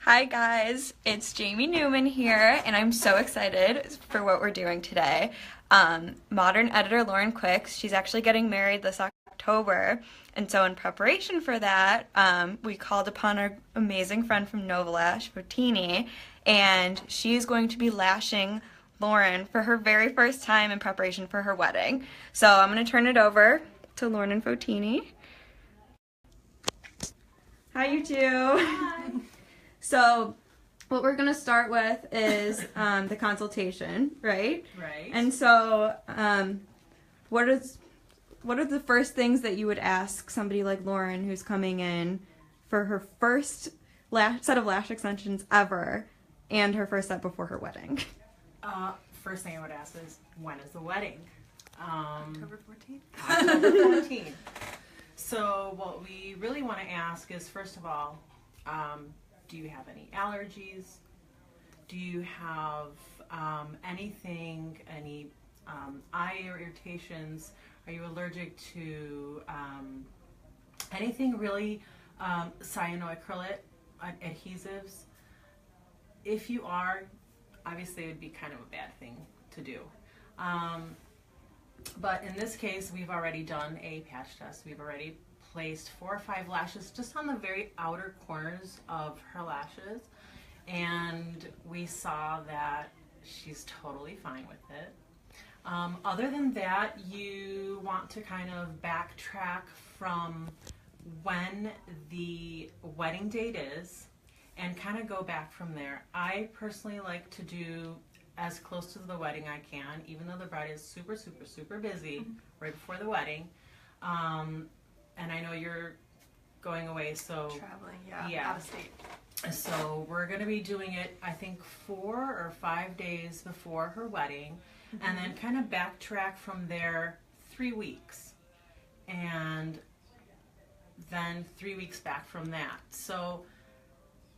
Hi guys, it's Jamie Newman here, and I'm so excited for what we're doing today. Modern editor Lauren Quicks, she's actually getting married this October, and so in preparation for that, we called upon our amazing friend from NovaLash, Fotini, and she's going to be lashing Lauren for her very first time in preparation for her wedding. So I'm going to turn it over to Lauren and Fotini. Hi, you two. Hi. So what we're going to start with is the consultation, right? Right. And so what are the first things that you would ask somebody like Lauren who's coming in for her first set of lash extensions ever and her first set before her wedding? First thing I would ask is, when is the wedding? October 14th. October 14th. So what we really want to ask is, first of all, do you have any allergies? Do you have anything, any eye irritations? Are you allergic to anything really? Cyanoacrylate adhesives? If you are, obviously it would be kind of a bad thing to do. But in this case, we've already done a patch test. We've already placed 4 or 5 lashes just on the very outer corners of her lashes, and we saw that she's totally fine with it. Other than that, you want to kind of backtrack from when the wedding date is and kind of go back from there. I personally like to do as close to the wedding I can, even though the bride is super, super, super busy right before the wedding. And I know you're going away, so... Traveling, yeah. Out of state. So we're going to be doing it, I think, 4 or 5 days before her wedding, and then kind of backtrack from there 3 weeks. And then 3 weeks back from that. So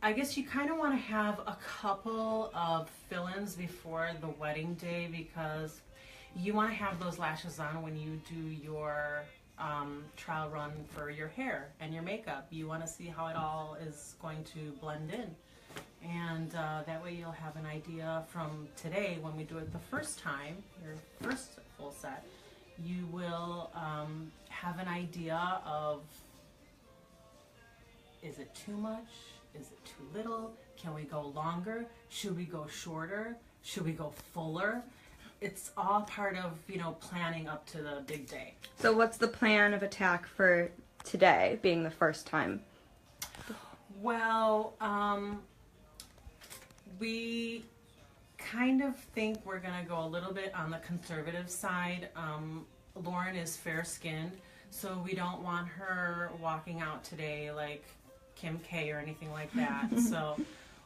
I guess you kind of want to have a couple of fill-ins before the wedding day, because you want to have those lashes on when you do your trial run for your hair and your makeup. You want to see how it all is going to blend in, and that way you'll have an idea from today when we do it the first time, your first full set. You will have an idea of, is it too much? Is it too little? Can we go longer? Should we go shorter? Should we go fuller? It's all part of, you know, planning up to the big day. So what's the plan of attack for today, being the first time? Well, we kind of think we're going to go a little bit on the conservative side. Lauren is fair-skinned, so we don't want her walking out today like Kim K or anything like that. So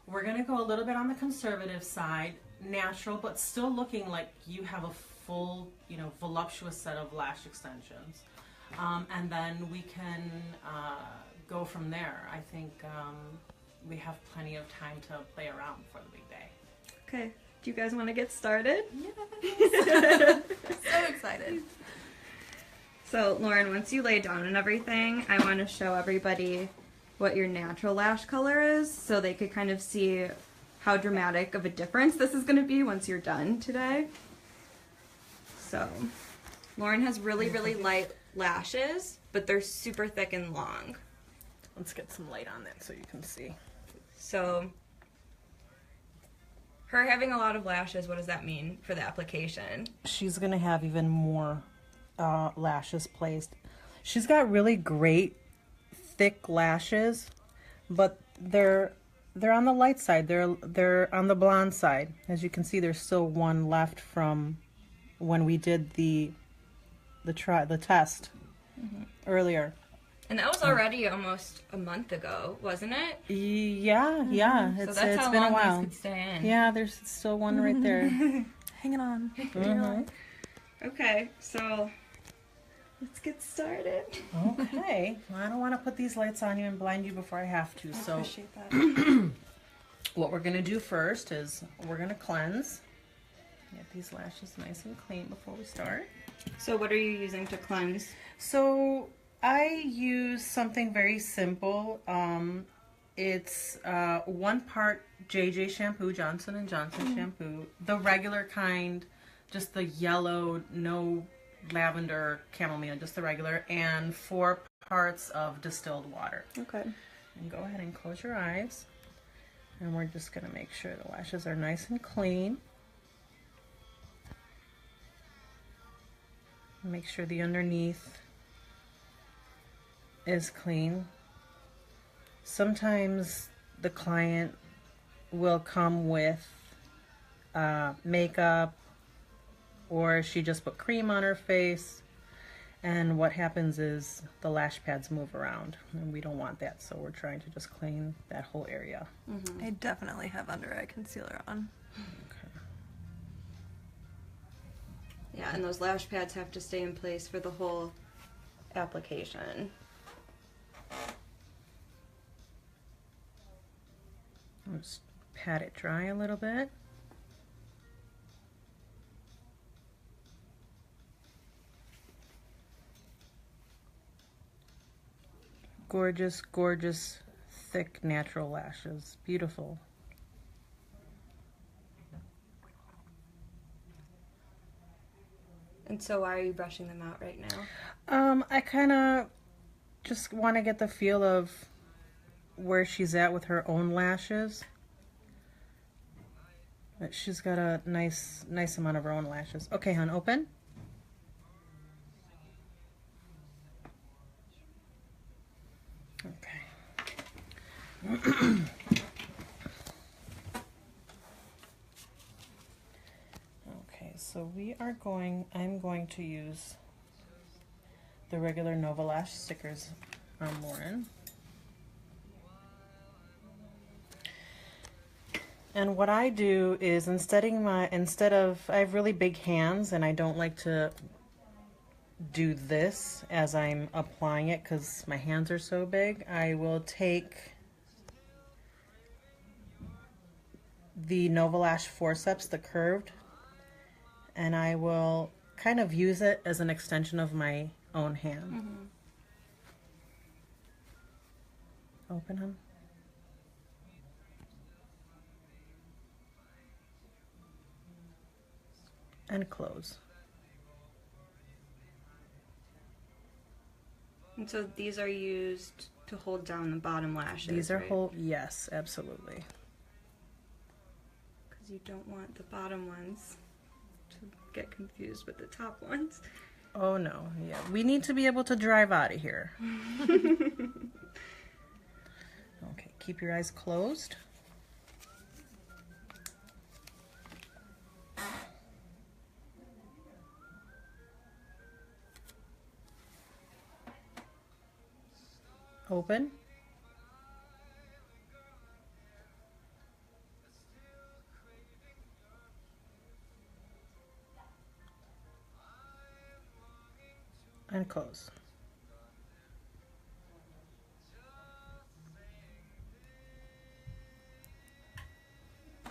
we're going to go a little bit on the conservative side, natural, but still looking like you have a full, you know, voluptuous set of lash extensions. And then we can go from there. I think we have plenty of time to play around for the big day. Okay. Do you guys want to get started? Yes. So excited. So, Lauren, once you lay down and everything, I want to show everybody what your natural lash color is, so they could kind of see how dramatic of a difference this is going to be once you're done today. So, Lauren has really, really light lashes, but they're super thick and long. Let's get some light on that so you can see. So, her having a lot of lashes, what does that mean for the application? She's going to have even more lashes placed. She's got really great thick lashes, but they're on the light side. They're on the blonde side. As you can see, there's still one left from when we did the test earlier. And that was already almost a month ago, wasn't it? Yeah. So It's that's how been a long while. these could stay in. Yeah, there's still one right there. Hanging on. Okay, so let's get started. Okay. Well, I don't want to put these lights on you and blind you before I have to. So Appreciate that. what we're going to do first is we're going to cleanse. Get these lashes nice and clean before we start. So what are you using to cleanse? So I use something very simple. It's 1 part JJ shampoo, Johnson & Johnson shampoo, the regular kind, just the yellow, no lavender, chamomile, just the regular, and 4 parts of distilled water. Okay. And go ahead and close your eyes. And we're just going to make sure the lashes are nice and clean. Make sure the underneath is clean. Sometimes the client will come with makeup, or she just put cream on her face, and what happens is the lash pads move around, and we don't want that, so we're trying to just clean that whole area. I definitely have under eye concealer on. Okay. Yeah, and those lash pads have to stay in place for the whole application. Just pat it dry a little bit. Gorgeous, gorgeous, thick, natural lashes. Beautiful. And so why are you brushing them out right now? I kind of just want to get the feel of where she's at with her own lashes. But she's got a nice amount of her own lashes. Okay, hon, open. Okay. Okay, so I'm going to use the regular NovaLash stickers on Lauren. And what I do is instead of, I have really big hands and I don't like to do this as I'm applying it because my hands are so big, I will take the NovaLash forceps, the curved, and I will kind of use it as an extension of my own hand. Open them. And close. And so these are used to hold down the bottom lashes. These are right? yes, absolutely. Because you don't want the bottom ones to get confused with the top ones. Oh no, yeah. We need to be able to drive out of here. Okay, keep your eyes closed. Open. And close. Okay,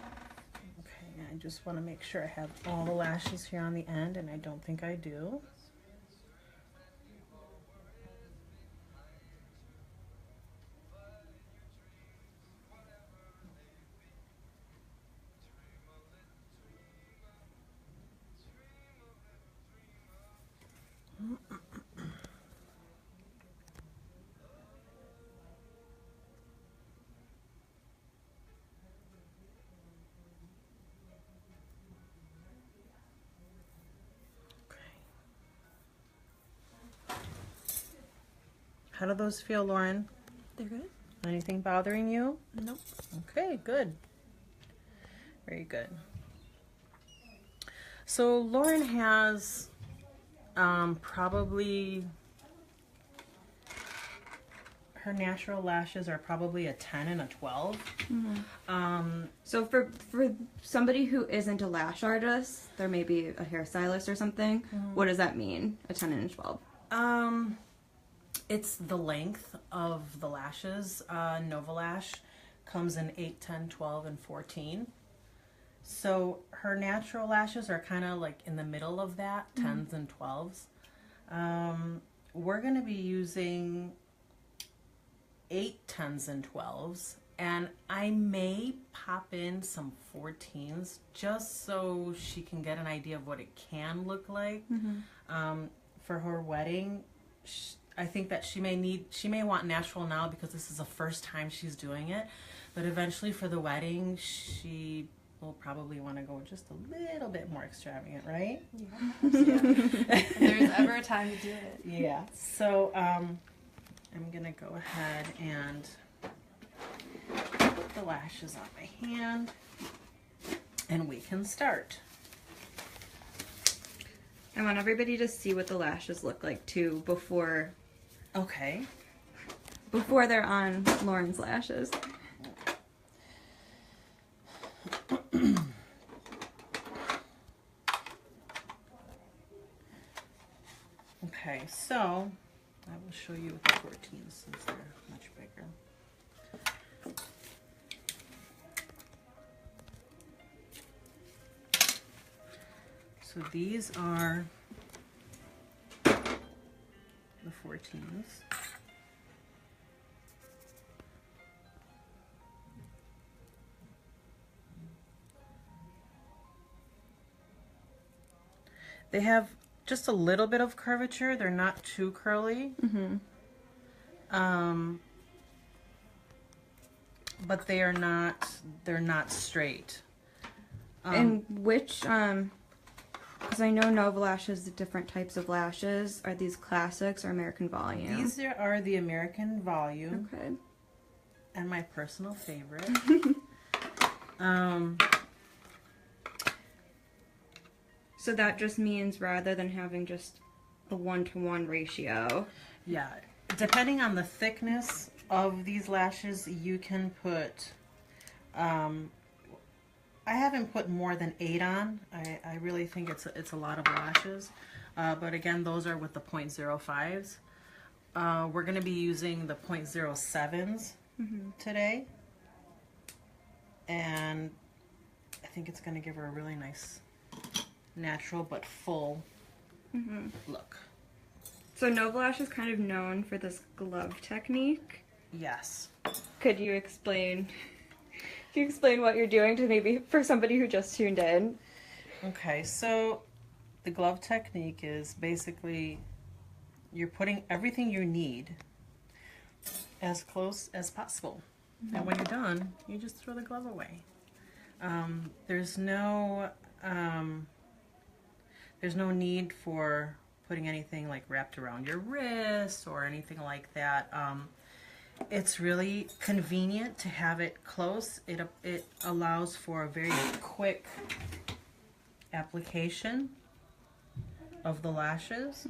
I just want to make sure I have all the lashes here on the end, and I don't think I do. How do those feel, Lauren? They're good? Anything bothering you? Nope. Okay, good. Very good. So Lauren has probably, her natural lashes are probably a 10 and a 12. So for somebody who isn't a lash artist, there may be a hairstylist or something. What does that mean? A 10 and a 12? It's the length of the lashes. NovaLash comes in 8, 10, 12, and 14. So her natural lashes are kind of like in the middle of that, 10s and 12s. We're going to be using 8 10s and 12s, and I may pop in some 14s just so she can get an idea of what it can look like. For her wedding. I think that she may want natural now because this is the first time she's doing it, but eventually for the wedding she will probably want to go just a little bit more extravagant, right? Yeah. If there's ever a time to do it. Yeah. So I'm gonna go ahead and put the lashes on my hand, and we can start. I want everybody to see what the lashes look like too before Okay. they're on Lauren's lashes. Okay, so I will show you with the 14s since they're much bigger. So these are the 14s. They have just a little bit of curvature. They're not too curly. But they're not straight. And which because I know NovaLash has the different types of lashes. Are these classics or American Volume? These are the American Volume. Okay. And my personal favorite. So that just means rather than having just a 1-to-1 ratio. Yeah, depending on the thickness of these lashes, you can put, I haven't put more than 8 on. I really think it's a lot of lashes. But again, those are with the 0.05s. We're going to be using the 0.07s today. And I think it's going to give her a really nice, natural but full look. So NovaLash is kind of known for this glove technique. Yes. Could you explain what you're doing to maybe for somebody who just tuned in? Okay, so the glove technique is basically you're putting everything you need as close as possible. And when you're done, you just throw the glove away. There's no need for putting anything like wrapped around your wrist or anything like that. It's really convenient to have it close. It allows for a very quick application of the lashes.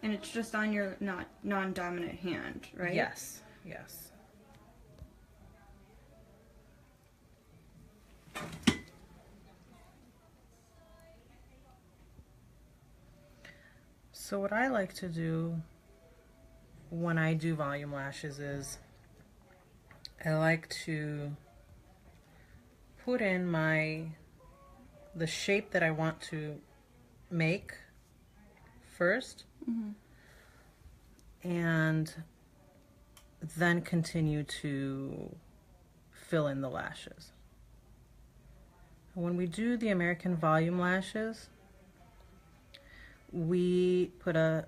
And it's just on your non-dominant hand, right? Yes, yes. So what I like to do when I do volume lashes is I like to put in the shape that I want to make first, and then continue to fill in the lashes. When we do the American Volume lashes, we put a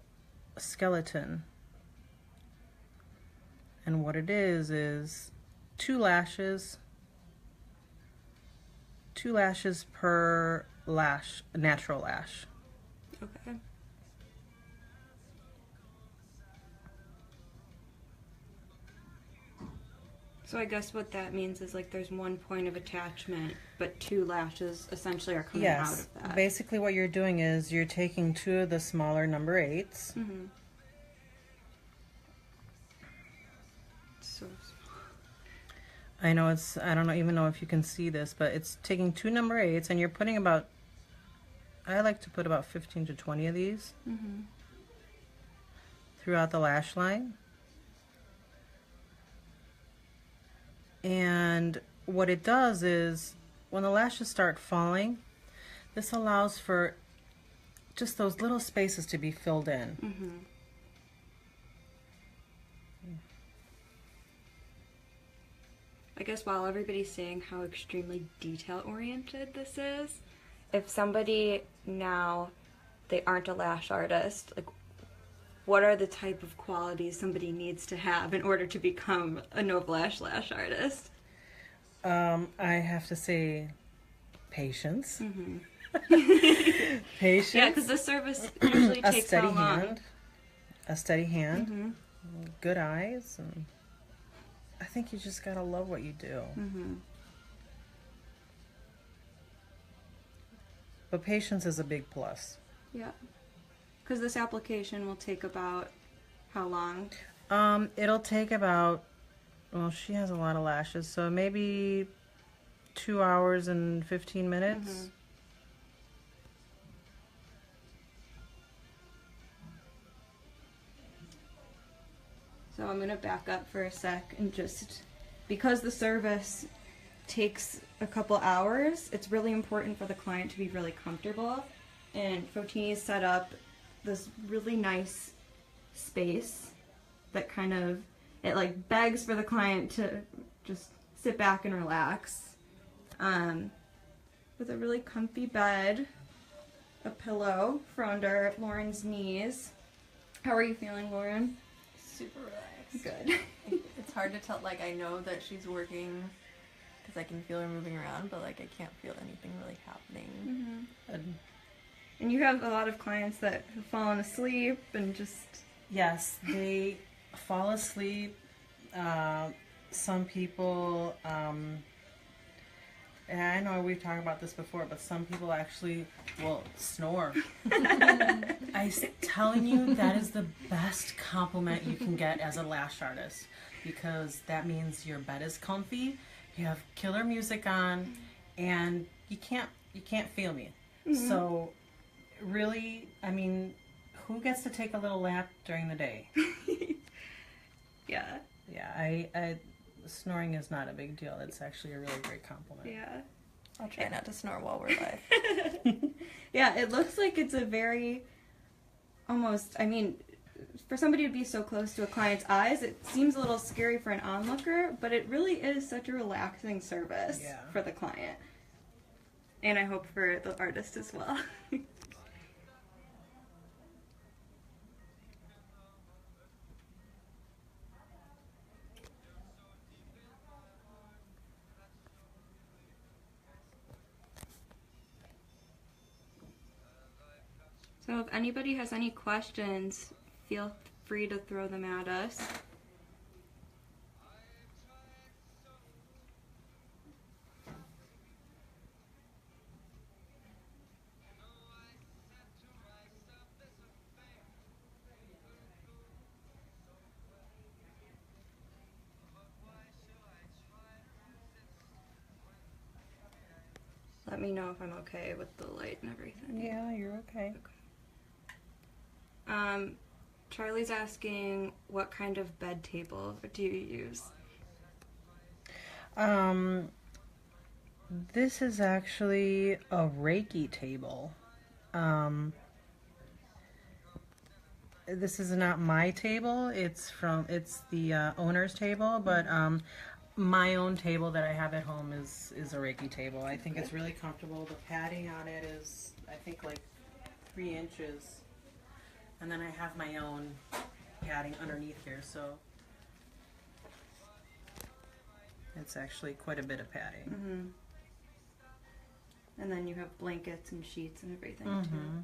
skeleton, and what it is 2 lashes per lash, natural lash. Okay. So I guess what that means is like there's one point of attachment, but 2 lashes essentially are coming out of that. Basically what you're doing is you're taking 2 of the smaller number 8s. So I know I don't even know if you can see this, but it's taking 2 number 8s and you're putting about, I like to put about 15 to 20 of these throughout the lash line. And what it does is when the lashes start falling, this allows for just those little spaces to be filled in. I guess while everybody's saying how extremely detail oriented this is, if somebody now, they aren't a lash artist, like what are the type of qualities somebody needs to have in order to become a NovaLash lash artist? I have to say patience. Patience. Yeah, because the service usually A takes steady how long? hand. A steady hand. Good eyes. And I think you just gotta love what you do. But patience is a big plus. Yeah. Because this application will take about how long? It'll take about, well, she has a lot of lashes, so maybe 2 hours and 15 minutes. So I'm going to back up for a sec and just, because the service takes a couple hours, it's really important for the client to be really comfortable. And Fotini's set up this really nice space that kind of, it like begs for the client to just sit back and relax. With a really comfy bed, a pillow for under Lauren's knees. How are you feeling, Lauren? Super relaxed. Good. It's hard to tell, like, I know that she's working because I can feel her moving around, but, like, I can't feel anything really happening. And you have a lot of clients that have fallen asleep and just... Yes, they fall asleep. Some people, and I know we've talked about this before, but some people actually will snore. I'm telling you, that is the best compliment you can get as a lash artist, because that means your bed is comfy, you have killer music on, and you can't feel me. So really, I mean, who gets to take a little nap during the day? Yeah. Yeah, I snoring is not a big deal. It's actually a really great compliment. Yeah. I'll try not to snore while we're live. Yeah, it looks like it's a very, almost, I mean, for somebody to be so close to a client's eyes, it seems a little scary for an onlooker, but it really is such a relaxing service for the client. And I hope for the artist as well. So if anybody has any questions, feel free to throw them at us. Let me know if I'm okay with the light and everything. Yeah, you're okay. Charlie's asking, what kind of bed table do you use? This is actually a Reiki table. This is not my table. It's the owner's table, but my own table that I have at home is a Reiki table. I think it's really comfortable. The padding on it is, I think, like 3 inches. And then I have my own padding underneath here, so it's actually quite a bit of padding. And then you have blankets and sheets and everything too.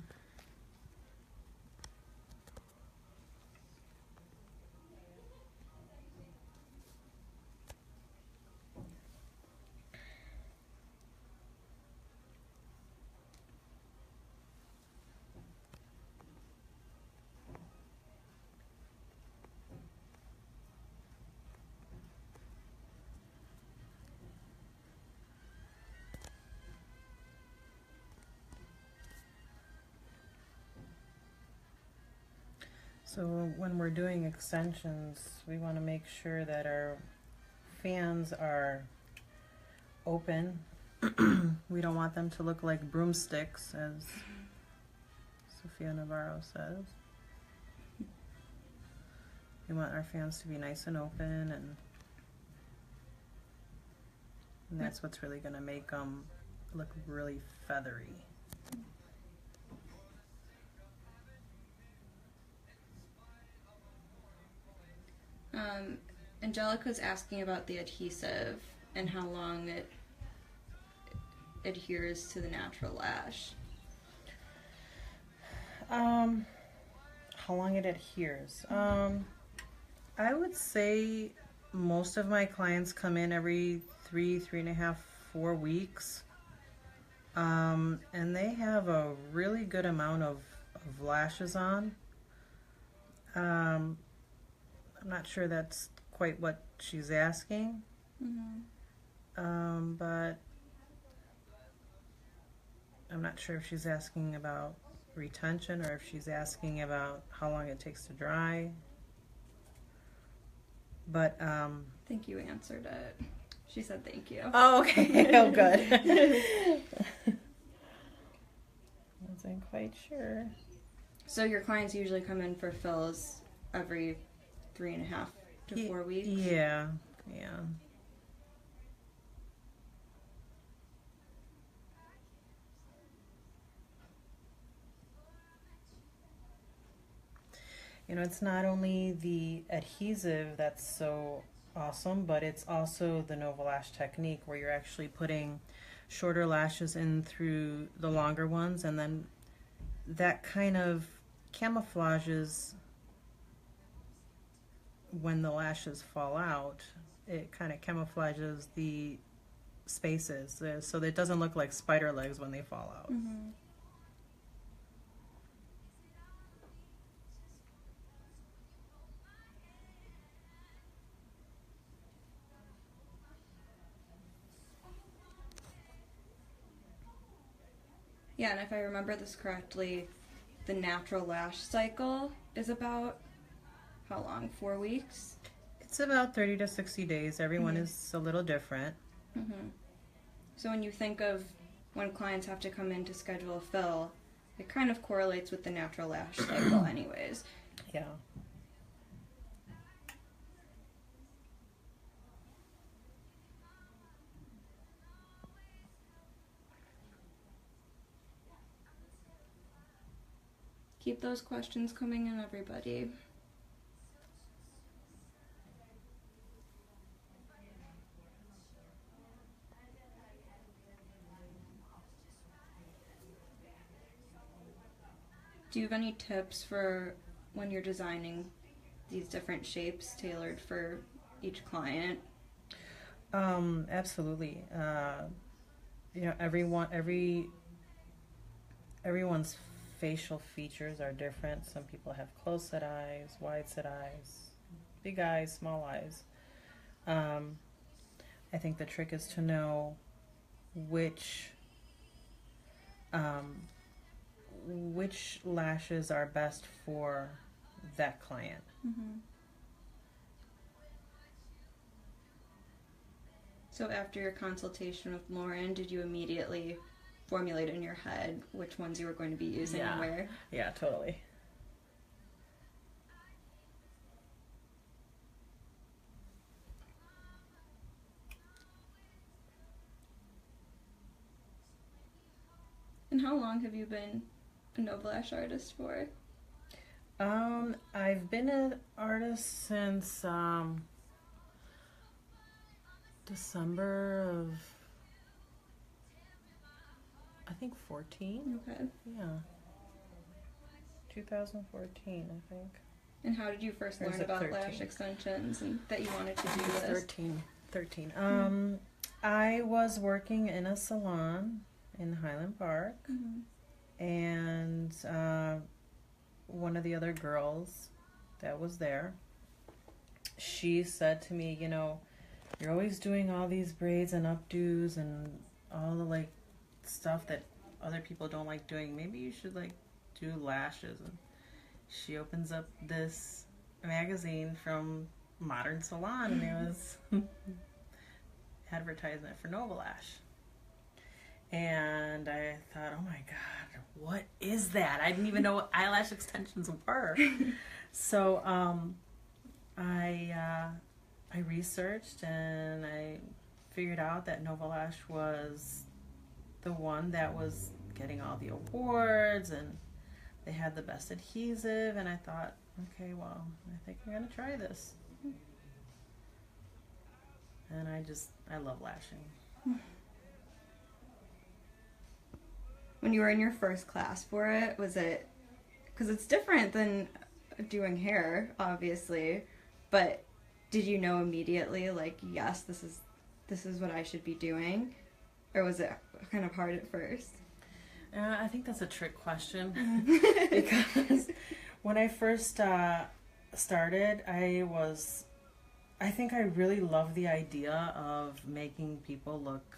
So when we're doing extensions, we want to make sure that our fans are open. We don't want them to look like broomsticks, as Sofia Navarro says. We want our fans to be nice and open, and And that's what's really going to make them look really feathery. Angelica's asking about the adhesive and how long it adheres to the natural lash. How long it adheres? I would say most of my clients come in every 3.5, 4 weeks. And they have a really good amount of lashes on. I'm not sure that's quite what she's asking. But I'm not sure if she's asking about retention or if she's asking about how long it takes to dry. But I think you answered it. She said thank you. oh, okay. Oh, good. Wasn't quite sure. So your clients usually come in for fills every 3.5 to 4 weeks? Yeah. You know, it's not only the adhesive that's so awesome, but it's also the NovaLash technique where you're actually putting shorter lashes in through the longer ones, and then that kind of camouflages when the lashes fall out. It kind of camouflages the spaces so that it doesn't look like spider legs when they fall out. Yeah, and if I remember this correctly, the natural lash cycle is about how long? 4 weeks? It's about 30 to 60 days. Everyone is a little different. So when you think of when clients have to come in to schedule a fill, it kind of correlates with the natural lash cycle anyways. Yeah. Keep those questions coming in, everybody. Do you have any tips for when you're designing these different shapes tailored for each client? Absolutely. You know, everyone's facial features are different. Some people have closed set eyes, wide set eyes, big eyes, small eyes. I think the trick is to know which lashes are best for that client. So after your consultation with Lauren, did you immediately formulate in your head which ones you were going to be using and where? Yeah, totally. And how long have you been a NovaLash artist for? I've been an artist since December of, I think, 14. Okay. Yeah. 2014, I think. And how did you first Or is learn it about 13? lash extensions and that you wanted to do this? 13. I was working in a salon in Highland Park, and one of the other girls that was there, she said to me, you know, you're always doing all these braids and updos and all the like stuff that other people don't like doing. Maybe you should like do lashes. And she opens up this magazine from Modern Salon, and it was advertisement for NovaLash. And I thought, oh my God, what is that? I didn't even know what eyelash extensions were. So I researched and I figured out that NovaLash was the one that was getting all the awards, and they had the best adhesive, and I thought, okay, well, I think I'm gonna try this. And I love lashing. When you were in your first class for it, was it, because it's different than doing hair, obviously, but did you know immediately, like, yes, this is what I should be doing? Or was it kind of hard at first? I think that's a trick question. Because when I first started, I think I really loved the idea of making people look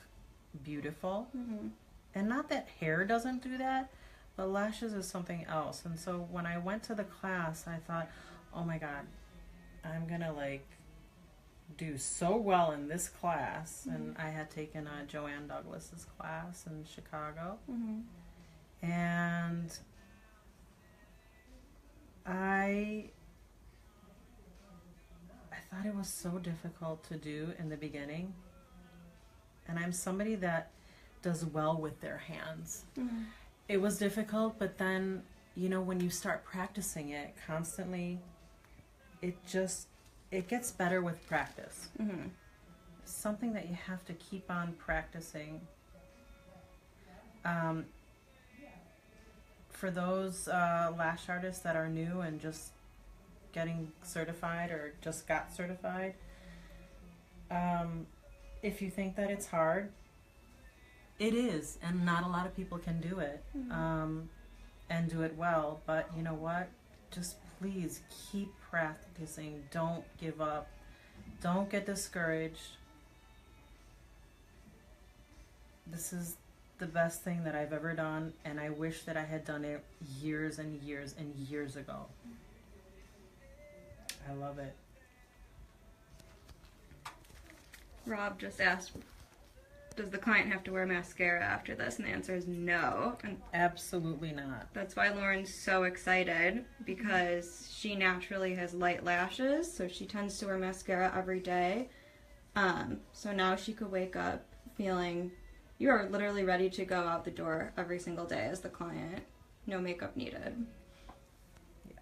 beautiful. Mm-hmm. And not that hair doesn't do that, but lashes is something else. And so when I went to the class, I thought, oh my God, I'm gonna like do so well in this class. Mm-hmm. And I had taken Joanne Douglas's class in Chicago. Mm-hmm. And I thought it was so difficult to do in the beginning. And I'm somebody that does well with their hands. Mm-hmm. It was difficult, but then, you know, when you start practicing it constantly, it gets better with practice. Mm-hmm. It's something that you have to keep on practicing. For those lash artists that are new and just getting certified or just got certified, if you think that it's hard, it is, and not a lot of people can do it. Mm-hmm. And do it well. But you know what? Just please keep practicing. Don't give up. Don't get discouraged. This is the best thing that I've ever done, and I wish that I had done it years and years and years ago. I love it. Rob just asked, does the client have to wear mascara after this? And the answer is no. And Absolutely not. that's why Lauren's so excited, because she naturally has light lashes, so she tends to wear mascara every day. So now she could wake up feeling you are literally ready to go out the door every single day as the client. No makeup needed. Yeah.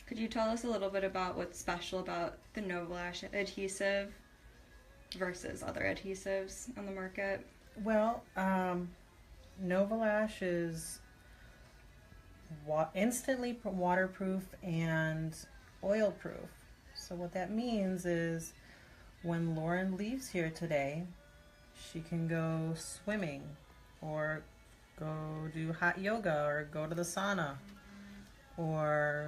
Could you tell us a little bit about what's special about the NovaLash adhesive versus other adhesives on the market? Well, NovaLash is instantly waterproof and oil proof. So what that means is when Lauren leaves here today, she can go swimming or go do hot yoga or go to the sauna or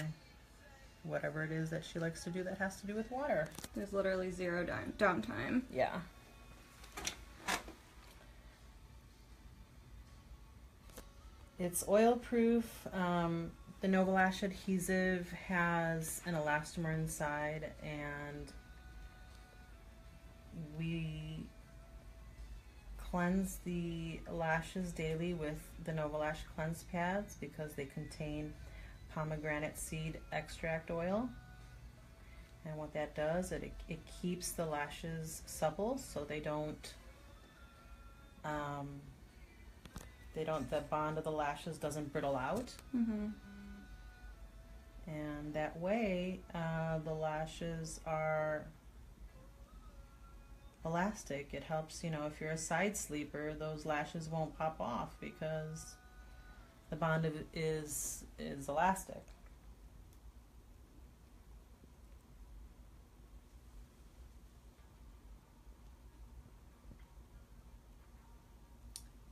whatever it is that she likes to do that has to do with water. There's literally zero downtime. Yeah. It's oil proof. The NovaLash adhesive has an elastomer inside, and we cleanse the lashes daily with the NovaLash cleanse pads because they contain pomegranate seed extract oil. And what that does, it keeps the lashes supple so the bond of the lashes doesn't brittle out. Mm-hmm. And that way, the lashes are elastic. It helps, if you're a side sleeper, those lashes won't pop off because the bond is elastic.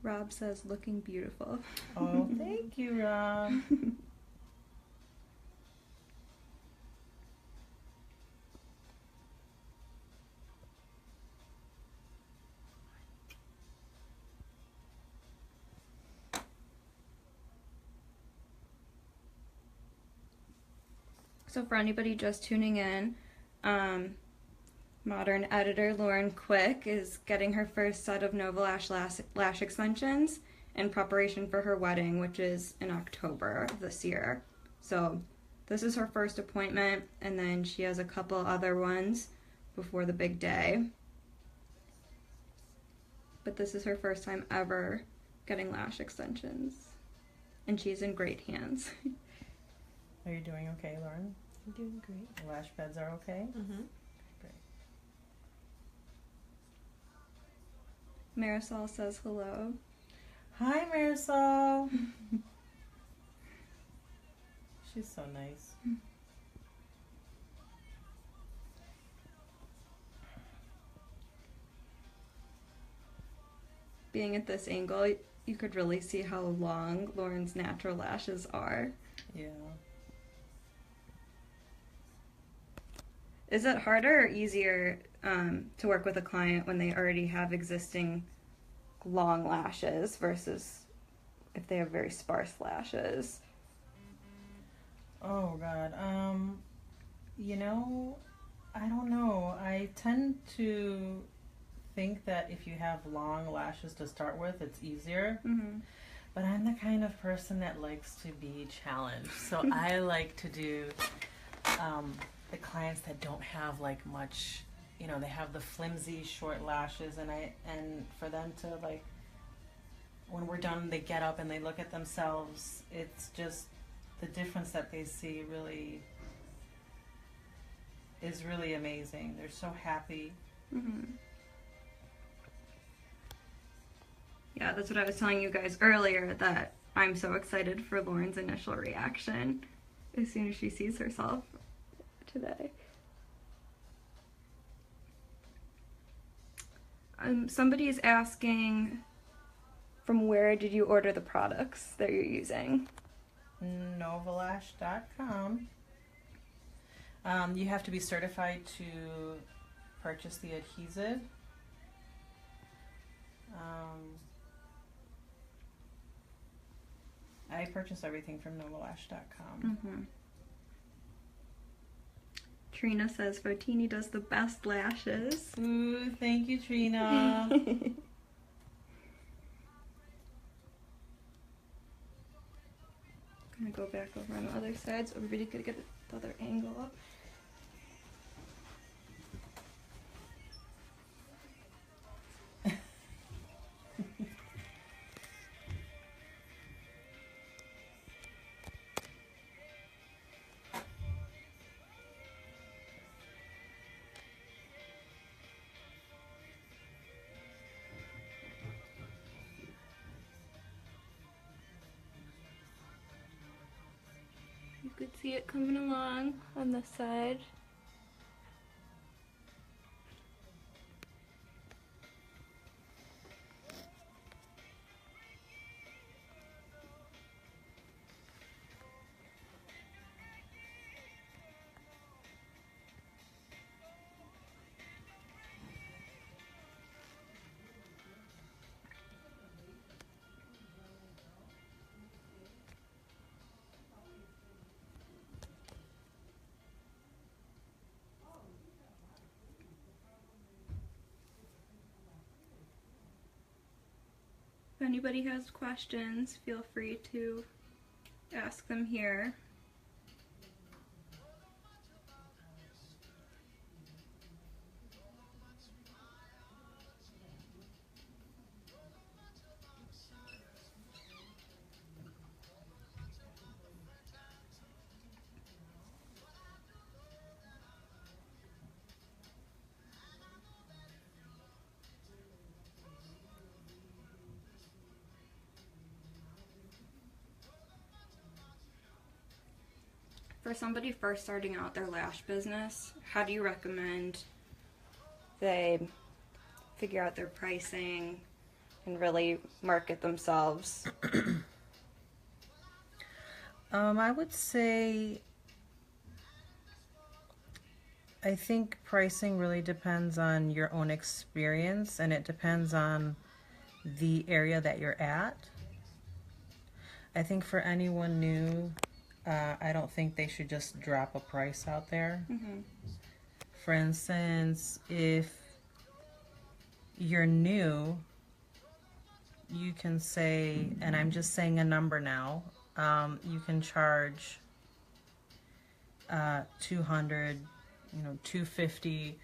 Rob says, looking beautiful. Oh, thank you, Rob. So for anybody just tuning in, Modern editor Lauren Quick is getting her first set of NovaLash lash extensions in preparation for her wedding, which is in October of this year. So this is her first appointment, and then she has a couple other ones before the big day. But this is her first time ever getting lash extensions, and she's in great hands. Are you doing okay, Lauren? I'm doing great. The lash beds are okay? Mm-hmm. Great. Marisol says hello. Hi, Marisol. She's so nice. Being at this angle, you could really see how long Lauren's natural lashes are. Yeah. Is it harder or easier to work with a client when they already have existing long lashes versus if they have very sparse lashes? Oh God. You know, I don't know. I tend to think that if you have long lashes to start with, it's easier. Mm-hmm. But I'm the kind of person that likes to be challenged. So I like to do the clients that don't have like much, you know, they have the flimsy short lashes, and for them to like, when we're done, they get up and they look at themselves. It's just the difference that they see really is really amazing. They're so happy. Mm-hmm. Yeah, that's what I was telling you guys earlier, that I'm so excited for Lauren's initial reaction as soon as she sees herself today. Somebody's asking, from where did you order the products that you're using? NovaLash.com. You have to be certified to purchase the adhesive. I purchase everything from NovaLash.com. Mm-hmm. Trina says Fotini does the best lashes. Ooh, thank you, Trina. Gonna go back over on the other side so everybody could get the other angle up. You could see it coming along on this side. If anybody has questions, feel free to ask them here. For somebody first starting out their lash business, how do you recommend they figure out their pricing and really market themselves? I would say, I think pricing really depends on your own experience, and it depends on the area that you're at. I think for anyone new, I don't think they should just drop a price out there. Mm-hmm. for instance, if you're new, you can say, and I'm just saying a number now, you can charge 200, 250,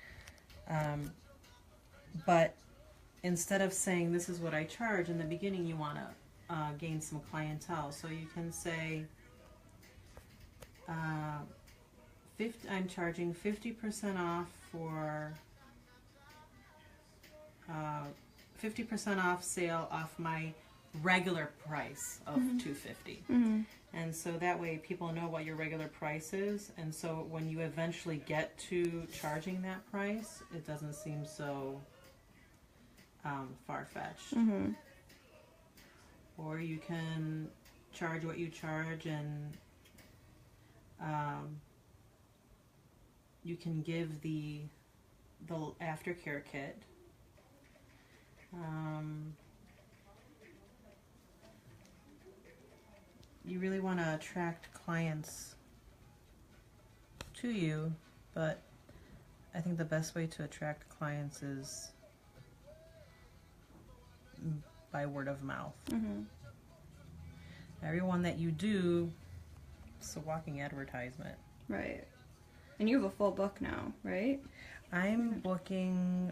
but instead of saying this is what I charge in the beginning, you want to gain some clientele. So you can say, I'm charging 50% off for 50% off sale off my regular price of $250. And so that way people know what your regular price is, and so when you eventually get to charging that price, it doesn't seem so far-fetched. Or you can charge what you charge, and you can give the aftercare kit. You really want to attract clients to you, but I think the best way to attract clients is by word of mouth. Everyone that you do, it's a walking advertisement. Right. And you have a full book now, right? I'm booking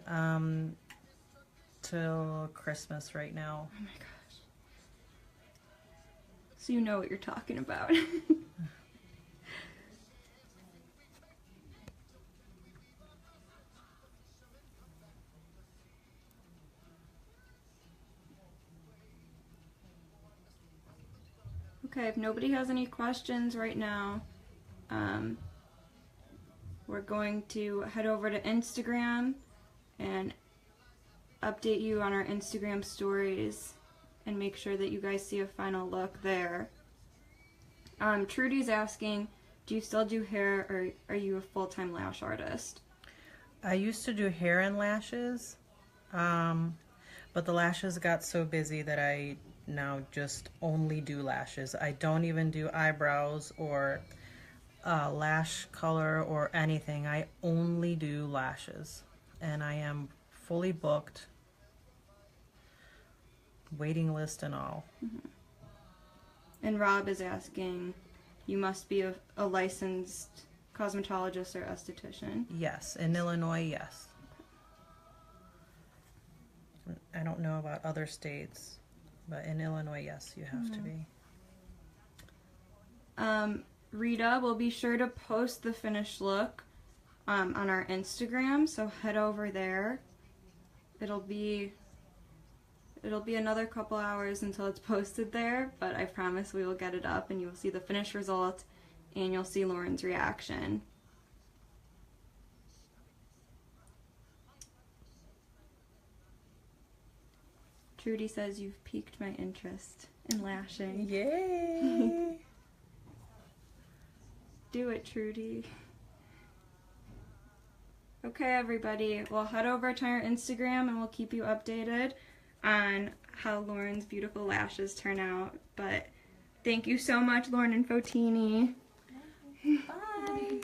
till Christmas right now. Oh my gosh. So you know what you're talking about. Okay, if nobody has any questions right now, we're going to head over to Instagram and update you on our Instagram stories and make sure that you guys see a final look there. Trudy's asking, do you still do hair, or are you a full-time lash artist? I used to do hair and lashes, but the lashes got so busy that I now just only do lashes. I don't even do eyebrows or lash color or anything. I only do lashes, and I am fully booked, waiting list and all. And Rob is asking, you must be a licensed cosmetologist or esthetician. Yes, in Illinois, yes. I don't know about other states, but in Illinois, yes, you have to be. Rita will be sure to post the finished look on our Instagram, so head over there. It'll be another couple hours until it's posted there, but I promise we will get it up and you'll see the finished result and you'll see Lauren's reaction. Trudy says you've piqued my interest in lashing. Yay! Do it, Trudy. Okay, everybody. Well, head over to our Instagram and we'll keep you updated on how Lauren's beautiful lashes turn out. But thank you so much, Lauren and Fotini. Bye!